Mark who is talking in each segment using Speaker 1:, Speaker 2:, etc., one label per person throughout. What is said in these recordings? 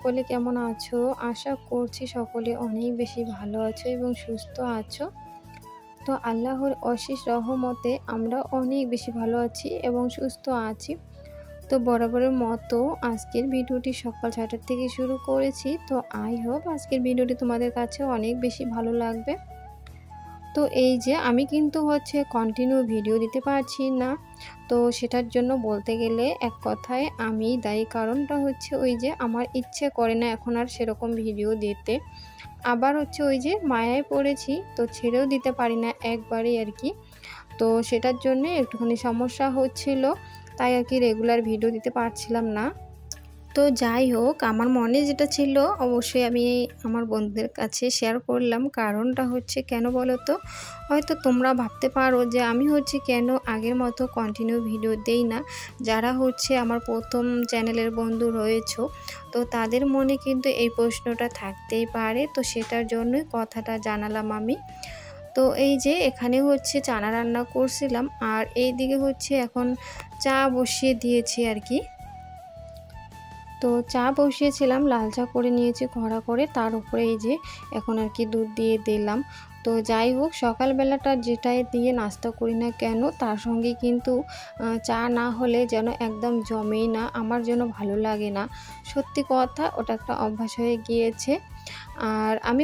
Speaker 1: সকলে কেমন আছো? আশা করছি সকলে অনেক বেশি ভালো আছো এবং সুস্থ আছো। তো আল্লাহর অশেষ রহমতে আমরা অনেক বেশি ভালো আছি এবং সুস্থ আছি। তো বরাবরের মতো আজকের ভিডিওটি সকাল ৬টার থেকে শুরু করেছি। তো আই হোপ আজকের ভিডিওটি তোমাদের কাছে অনেক বেশি ভালো লাগবে। তো এই যে আমি কিন্তু কন্টিনিউ ভিডিও দিতে পারছি না। তো সেটার জন্য বলতে গেলে এক কথায় আমি দায়ী। কারণটা হচ্ছে ওই যে আমার ইচ্ছে করে না এখন আর সেরকম ভিডিও দিতে। আবার ওই যে মায়ায় পড়েছি, তো ছেড়েও দিতে পারি না একবারেই আর কি। তো সেটার জন্যে একটুখানি সমস্যা হচ্ছিল, তাই আর কি রেগুলার ভিডিও দিতে পারছিলাম না। তো যাই হোক, আমার মনে যেটা ছিল অবশ্যই আমি আমার বন্ধুদের কাছে শেয়ার করলাম। কারণটা হচ্ছে কেন বলো তো? হয়তো তোমরা ভাবতে পারো যে আমি কেন আগের মতো কন্টিনিউ ভিডিও দেই না। যারা আমার প্রথম চ্যানেলের বন্ধু রয়েছো, তো তাদের মনে কিন্তু এই প্রশ্নটা থাকতেই পারে। তো সেটার জন্যই কথাটা জানালাম আমি। তো এই যে এখানে চানা রান্না করছিলাম, আর এই দিকে এখন চা বসিয়ে দিয়েছি আর কি। তো চা বসিয়েছিলাম, লাল চা করে নিয়েছি কড়া করে, তার উপরে এই যে এখন আর কি দুধ দিয়ে দিলাম। তো যাই হোক, সকালবেলাটা যেটাই দিয়ে নাস্তা করি না কেন, তার সঙ্গে কিন্তু চা না হলে যেন একদম জমেই না, আমার যেন ভালো লাগে না। সত্যি কথা, ওটা একটা অভ্যাস হয়ে গিয়েছে। আর আমি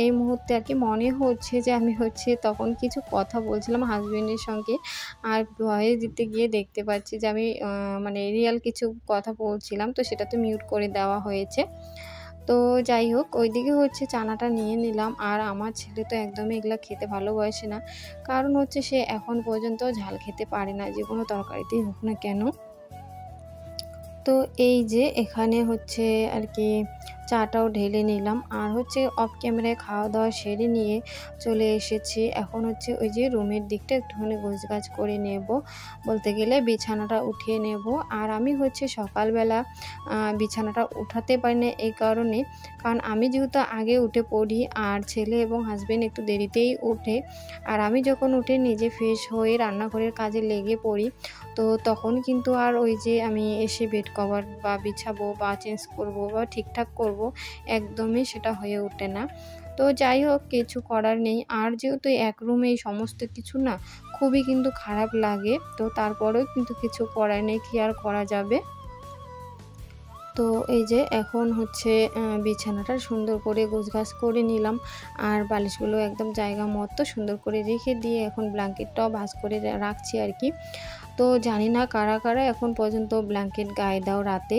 Speaker 1: এই মুহূর্তে আর কি মনে হচ্ছে যে আমি তখন কিছু কথা বলছিলাম হাজবেন্ডের সঙ্গে, আর ভয়েস দিতে গিয়ে দেখতে পাচ্ছি যে আমি মানে রিয়েল কিছু কথা বলছিলাম, তো সেটা তো মিউট করে দেওয়া হয়েছে। তো যাই হোক, ওইদিকে চানাটা নিয়ে নিলাম। আর আমার ছেলে তো একদমই এগুলা খেতে ভালোবাসে না। কারণ সে এখন পর্যন্ত ঝাল খেতে পারে না, যে কোনো তরকারিতেই হোক না কেন। তো এই যে এখানে আর কি চাটাও ঢেলে নিলাম, আর অফ ক্যামেরায় খাওয়া দাওয়া সেরে নিয়ে চলে এসেছি। এখন ওই যে রুমের দিকটা একটুখানি গোছগাছ করে নেব, বলতে গেলে বিছানাটা উঠিয়ে নেব। আর আমি সকালবেলা বিছানাটা উঠাতে পারি না এই কারণে, কারণ আমি যেহেতু আগে উঠে পড়ি, আর ছেলে এবং হাজবেন্ড একটু দেরিতেই ওঠে। আর আমি যখন উঠে নিজে ফ্রেশ হয়ে রান্নাঘরের কাজে লেগে পড়ি, তো তখন কিন্তু আর ওই যে আমি এসে বেড কভার বা বিছাবো বা চেঞ্জ করব বা ঠিকঠাক করব, একদমই সেটা হয়ে ওঠে না। তো যাই হোক, কিছু করার নেই। আর যেহেতু এক রুমে এই সমস্ত কিছু না, খুবই কিন্তু খারাপ লাগে। তো তারপরেও কিন্তু কিছু করার নেই, কি আর করা যাবে। তো এই যে এখন বিছানাটা সুন্দর করে গোছগাছ করে নিলাম, আর বালিশগুলো একদম জায়গা মতো সুন্দর করে রেখে দিয়ে এখন ব্ল্যাঙ্কেটটাও ভাঁজ করে রাখছি আর কি। তো জানি না কারা কারা এখন পর্যন্ত ব্ল্যাঙ্কেট গায়ে দাও রাতে।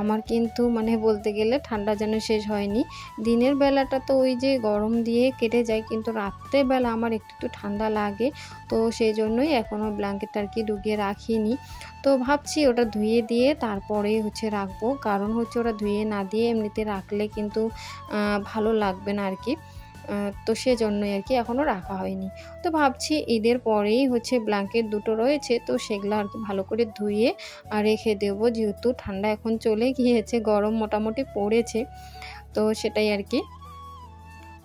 Speaker 1: আমার কিন্তু মানে বলতে গেলে ঠান্ডা যেন শেষ হয়নি। দিনের বেলাটা তো ওই যে গরম দিয়ে কেটে যায়, কিন্তু রাত্রেবেলা আমার একটু ঠান্ডা লাগে। তো সেই জন্যই এখনও ব্ল্যাঙ্কেটটা আর কি ঢুকিয়ে রাখিনি। তো ভাবছি ওটা ধুয়ে দিয়ে তারপরেই রাখবো, কারণ ওটা ধুয়ে না দিয়ে এমনিতে রাখলে কিন্তু ভালো লাগবে না আর কি। তো সেজন্যই আর কি এখনও রাখা হয়নি। তো ভাবছি ঈদের পরেই ব্ল্যাঙ্কেট দুটো রয়েছে, তো সেগুলো আর কি ভালো করে ধুয়ে রেখে দেবো, যেহেতু ঠান্ডা এখন চলে গিয়েছে, গরম মোটামুটি পড়েছে। তো সেটাই আর কি।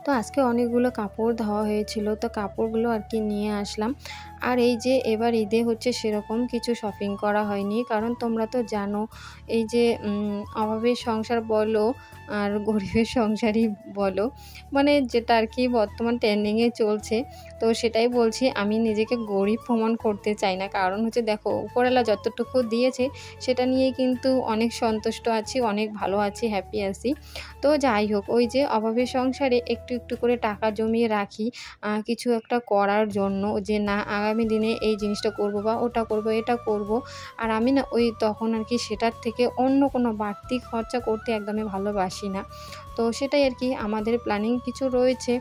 Speaker 1: তো আজকে অনেকগুলো কাপড় ধোয়া হয়েছিল, তো কাপড়গুলো আর কি নিয়ে আসলাম। আর এই যে এবার ঈদে সেরকম কিছু শপিং করা হয়নি, কারণ তোমরা তো জানো এই যে অভাবের সংসার বলো আর গরিবের সংসারই বলো, মানে যেটা আর কি বর্তমান ট্রেন্ডিংয়ে চলছে। তো সেটাই বলছি, আমি নিজেকে গরিব প্রমাণ করতে চাই না, কারণ দেখো উপরওয়ালা যতটুকু দিয়েছে সেটা নিয়ে কিন্তু অনেক সন্তুষ্ট আছি, অনেক ভালো আছি, হ্যাপি আছি। তো যাই হোক, ওই যে অভাবের সংসারে একটু একটু করে টাকা জমিয়ে রাখি কিছু একটা করার জন্য, যে না আগামী দিনে এই জিনিসটা করব বা ওটা করব, এটা করব। আর আমি না ওই তখন আর কি সেটার থেকে অন্য কোনো বাড়তি খরচা করতে একদমই ভালোবাসি না। তো সেটাই আর কি আমাদের প্ল্যানিং কিছু রয়েছে।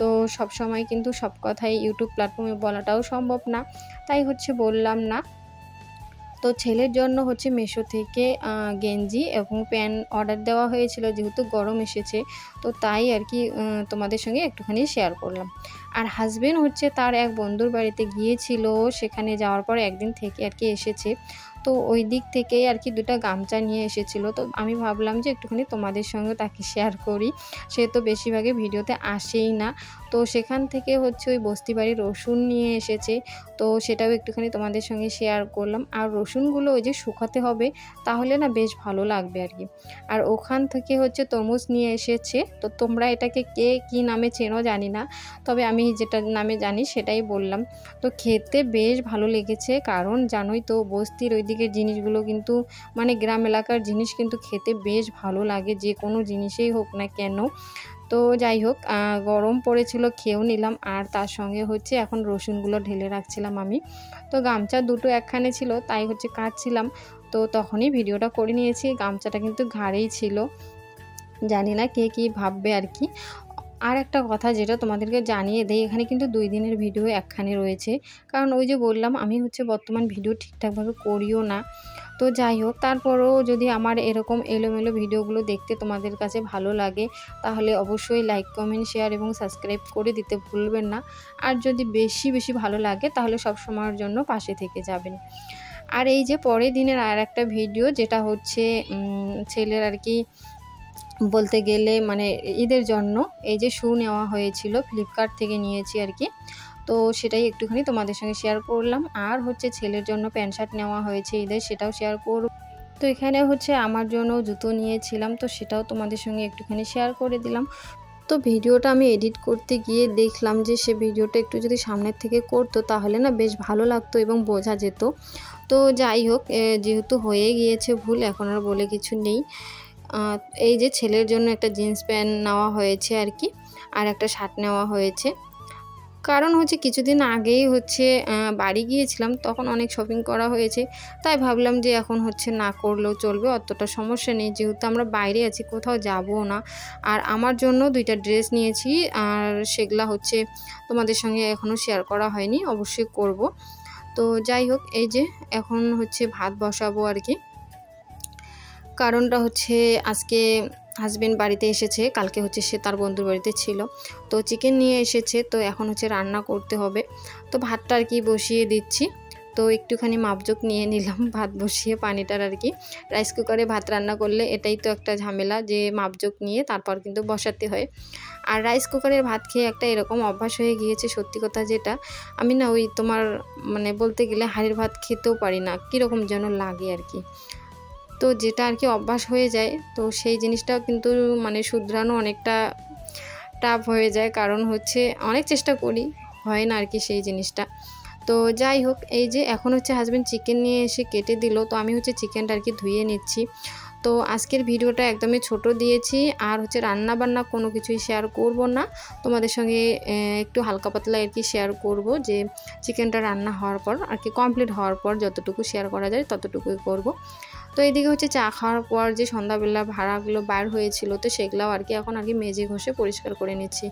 Speaker 1: তো সব সময় কিন্তু সব কথাই ইউটিউব প্ল্যাটফর্মে বলাটাও সম্ভব না, তাই বললাম না। তো ছেলের জন্য মিশো থেকে গেঞ্জি এবং প্যান্ট অর্ডার দেওয়া হয়েছিল, যেহেতু গরম এসেছে, তো তাই আর কি তোমাদের সঙ্গে একটুখানি শেয়ার করলাম। আর হাজবেন্ড তার এক বন্ধুর বাড়িতে গিয়েছিল, সেখানে যাওয়ার পর একদিন থেকে আর কি এসেছে। তো ওই দিক থেকেই আর কি দুটো গামছা নিয়ে এসেছিল। তো আমি ভাবলাম যে একটুখানি তোমাদের সঙ্গে তাকে শেয়ার করি, সে তো বেশিরভাগই ভিডিওতে আসেই না। তো সেখান থেকে ওই বস্তি বাড়ির রসুন নিয়ে এসেছে। তো সেটাও একটুখানি তোমাদের সঙ্গে শেয়ার করলাম। আর রসুনগুলো ওই যে শুকাতে হবে, তাহলে না বেশ ভালো লাগবে আর কি। আর ওখান থেকে হচ্ছে তরমুজ নিয়ে এসেছে, তো তোমরা এটাকে কে কী নামে চেনো জানি না, তবে আমি যেটা নামে জানি সেটাই বললাম। তো খেতে বেশ ভালো লেগেছে, কারণ জানোই তো বস্তির ওইদিকের জিনিসগুলো কিন্তু মানে গ্রাম এলাকার জিনিস কিন্তু খেতে বেশ ভালো লাগে, যে কোনো জিনিসেই হোক না কেন। তো যাই হোক, গরম পড়েছিল, খেয়েও নিলাম। আর তার সঙ্গে হচ্ছে এখন রসুনগুলো ঢেলে রাখছিলাম আমি। তো গামছা দুটো একখানে ছিল, তাই হচ্ছে কাটছিলাম। তো তখনই ভিডিওটা করে নিয়েছি। গামছাটা কিন্তু ঘাড়েই ছিল, জানি না কে কী ভাববে আর কি। আর একটা কথা যেটা তোমাদেরকে জানিয়ে দেই, এখানে কিন্তু 2 দিনের ভিডিও একখানে রয়েছে, কারণ ওই যে বললাম আমি হচ্ছে বর্তমান ভিডিও ঠিকঠাকভাবে করিও না। তো যাই হোক, তারপরেও যদি আমার এরকম এলোমেলো ভিডিওগুলো দেখতে তোমাদের কাছে ভালো লাগে, তাহলে অবশ্যই লাইক, কমেন্ট, শেয়ার এবং সাবস্ক্রাইব করে দিতে ভুলবেন না। আর যদি বেশি বেশি ভালো লাগে, তাহলে সব সময়ের জন্য পাশে থেকে যাবেন। আর এই যে পরের দিনের আর একটা ভিডিও, যেটা হচ্ছে ছেলের আর কি বলতে গেলে মানে ঈদের জন্য এই যে শু নেওয়া হয়েছিল, ফ্লিপকার্ট থেকে নিয়েছি আর কি। তো সেটাই একটুখানি তোমাদের সঙ্গে শেয়ার করলাম। আর হচ্ছে ছেলের জন্য প্যান্ট শার্ট নেওয়া হয়েছে ঈদের, সেটাও শেয়ার করব। তো এখানে হচ্ছে আমার জন্য জুতো নিয়েছিলাম, তো সেটাও তোমাদের সঙ্গে একটুখানি শেয়ার করে দিলাম। তো ভিডিওটা আমি এডিট করতে গিয়ে দেখলাম যে সে ভিডিওটা একটু যদি সামনের থেকে করতো, তাহলে না বেশ ভালো লাগতো এবং বোঝা যেত। তো যাই হোক, যেহেতু হয়ে গিয়েছে ভুল, এখন আর বলে কিছু নেই। এই যে ছেলের জন্য একটা জিন্স প্যান্ট নেওয়া হয়েছে আর কি, আর একটা শার্ট নেওয়া হয়েছে। কারণ হচ্ছে কিছুদিন আগেই হচ্ছে বাড়ি গিয়েছিলাম, তখন অনেক শপিং করা হয়েছে, তাই ভাবলাম যে এখন হচ্ছে না করলেও চলবে, অতটা সমস্যা নেই, যেহেতু আমরা বাইরে আছি, কোথাও যাবও না। আর আমার জন্য 2টা ড্রেস নিয়েছি, আর সেগুলা হচ্ছে তোমাদের সঙ্গে এখনও শেয়ার করা হয়নি, অবশ্যই করব। তো যাই হোক, এই যে এখন হচ্ছে ভাত বসাবো আর কি। কারণটা হচ্ছে আজকে হাজবেন্ড বাড়িতে এসেছে, কালকে হচ্ছে সে তার বন্ধুর বাড়িতে ছিল, তো চিকেন নিয়ে এসেছে, তো এখন হচ্ছে রান্না করতে হবে। তো ভাতটা আর কি বসিয়ে দিচ্ছি। তো একটুখানি মাপজোক নিয়ে নিলাম ভাত বসিয়ে পানিটার আর কি। রাইস কুকারে ভাত রান্না করলে এটাই তো একটা ঝামেলা, যে মাপজোক নিয়ে তারপর কিন্তু বসাতে হয়। আর রাইস কুকারের ভাত খেয়ে একটা এরকম অভ্যাস হয়ে গিয়েছে, সত্যি কথা যেটা, আমি না ওই তোমার মানে বলতে গেলে হাঁড়ির ভাত খেতেও পারি না, কীরকম যেন লাগে আর কি। তো যেটা আর কি অভ্যাস হয়ে যায়, তো সেই জিনিসটাও কিন্তু মানে শুধরানো অনেকটা টাফ হয়ে যায়, কারণ হচ্ছে অনেক চেষ্টা করি, হয় না আর কি সেই জিনিসটা। তো যাই হোক, এই যে এখন হচ্ছে হাজবেন্ড চিকেন নিয়ে এসে কেটে দিল, তো আমি হচ্ছে চিকেনটা আর কি ধুয়ে নিচ্ছি। তো আজকের ভিডিওটা একদমই ছোট দিয়েছি, আর হচ্ছে রান্না বান্না কোনো কিছুই শেয়ার করব না তোমাদের সঙ্গে, একটু হালকা পাতলা আর কি শেয়ার করব, যে চিকেনটা রান্না হওয়ার পর আর কি কমপ্লিট হওয়ার পর যতটুকু শেয়ার করা যায় ততটুকুই করব। তো এইদিকে হচ্ছে চা খাওয়ার পর যে সন্ধ্যাবেলা ভাড়াগুলো বার হয়েছিল, তো সেগুলোও আর কি এখন আর কি মেজে ঘষে পরিষ্কার করে নিচ্ছি।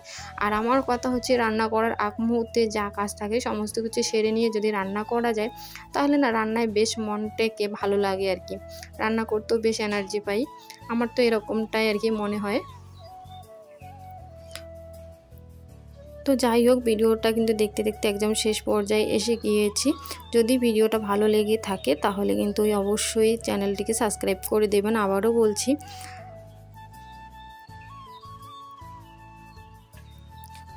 Speaker 1: আর আমার কথা হচ্ছে রান্না করার আগ মুহূর্তে যা কাজ থাকে সমস্ত কিছু সেরে নিয়ে যদি রান্না করা যায়, তাহলে না রান্নায় বেশ মনটাকে ভালো লাগে আর কি, রান্না করতেও বেশ এনার্জি পাই, আমার তো এরকমটাই আর কি মনে হয়। তো যাই হোক, ভিডিওটা কিন্তু দেখতে দেখতে একদম শেষ পর্যায়ে এসে গিয়েছি। যদি ভিডিওটা ভালো লেগে থাকে, তাহলে কিন্তু অবশ্যই চ্যানেলটিকে সাবস্ক্রাইব করে দেবেন, আবারও বলছি।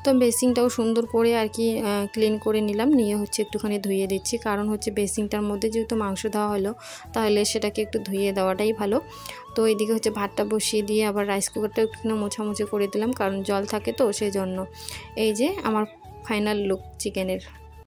Speaker 1: তো বেসিনটাও সুন্দর করে আর কি ক্লিন করে নিলাম, নিয়ে হচ্ছে একটুখানি ধুয়ে দিচ্ছি, কারণ হচ্ছে বেসিনটার মধ্যে যেহেতু মাংস দেওয়া হলো, তাহলে সেটাকে একটু ধুয়ে দেওয়াটাই ভালো। তো এইদিকে হচ্ছে ভাতটা বসিয়ে দিয়ে আবার রাইস কুকারটা একটুখানি মোছামুছি করে দিলাম, কারণ জল থাকে তো সেই জন্য। এই যে আমার ফাইনাল লুক চিকেনের।